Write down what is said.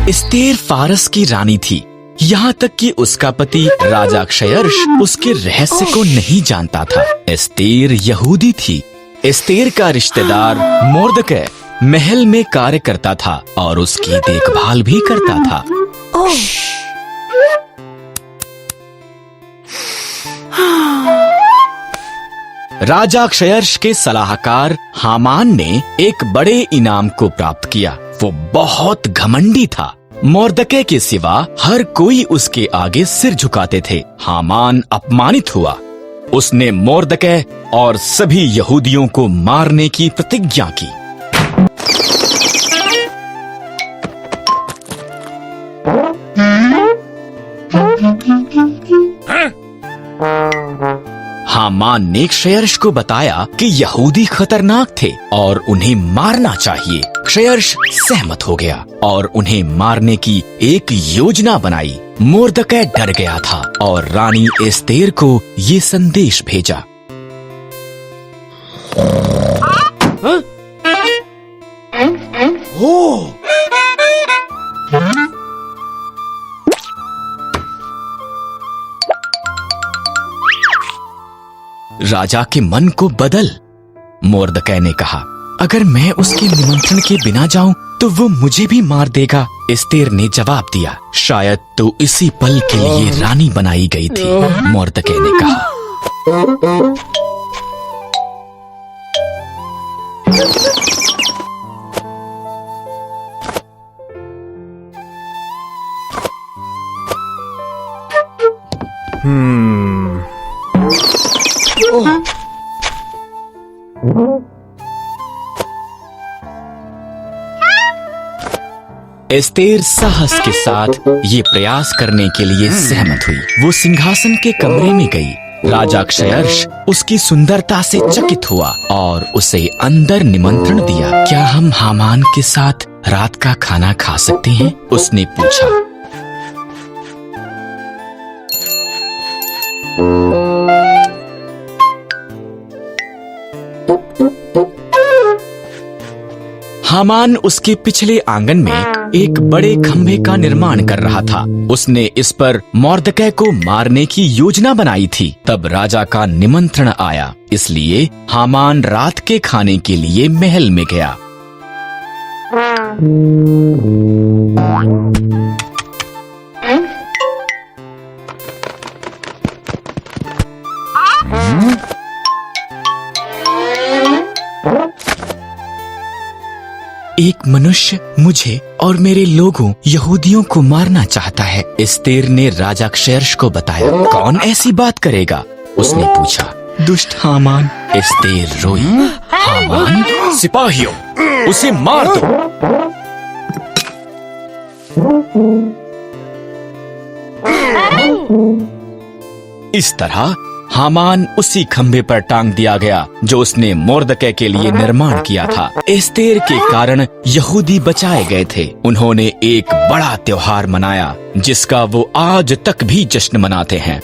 Esther फारस की रानी थी, यहाँ तक कि उसका पति राजा क्षयर्ष उसके रहस्य को नहीं जानता था। एस्तेर यहूदी थी। एस्तेर का रिश्तेदार मोर्दकै महल में कार्य करता था और उसकी देखभाल भी करता था। राजा क्षयर्ष के सलाहकार हामान ने एक बड़े इनाम को प्राप्त किया। वो बहुत घमंडी था। मोर्दकै के सिवा हर कोई उसके आगे सिर झुकाते थे। हामान अपमानित हुआ। उसने मोर्दकै और सभी यहूदियों को मारने की प्रतिज्ञा की। हामान ने क्षयर्ष को बताया कि यहूदी खतरनाक थे और उन्हें मारना चाहिए। क्षयर्ष सहमत हो गया और उन्हें मारने की एक योजना बनाई। मोर्दकै डर गया था और रानी एस्तेर को ये संदेश भेजा। राजा के मन को बदल। मोर्दकै ने कहा, अगर मैं उसके निमंत्रण के बिना जाऊं तो वो मुझे भी मार देगा। एस्तेर ने जवाब दिया, शायद तो इसी पल के लिए रानी बनाई गई थी। मोर्दकै ने कहा। एस्तेर साहस के साथ ये प्रयास करने के लिए सहमत हुई। वो सिंहासन के कमरे में गई। राजा क्षयर्ष उसकी सुंदरता से चकित हुआ और उसे अंदर निमंत्रण दिया। क्या हम हामान के साथ रात का खाना खा सकते हैं? उसने पूछा। हामान उसके पिछले आंगन में एक बड़े खंभे का निर्माण कर रहा था। उसने इस पर मोर्दकै को मारने की योजना बनाई थी। तब राजा का निमंत्रण आया, इसलिए हामान रात के खाने के लिए महल में गया। एक मनुष्य मुझे और मेरे लोगों यहूदियों को मारना चाहता है। एस्तेर ने राजा क्षयर्ष को बताया। कौन ऐसी बात करेगा? उसने पूछा। दुष्ट हामान। एस्तेर रोई। हामान, सिपाहियों, उसे मार दो। इस तरह हामान उसी खंभे पर टांग दिया गया जो उसने मोर्दकै के लिए निर्माण किया था। एस्तेर के कारण यहूदी बचाए गए थे। उन्होंने एक बड़ा त्योहार मनाया जिसका वो आज तक भी जश्न मनाते हैं।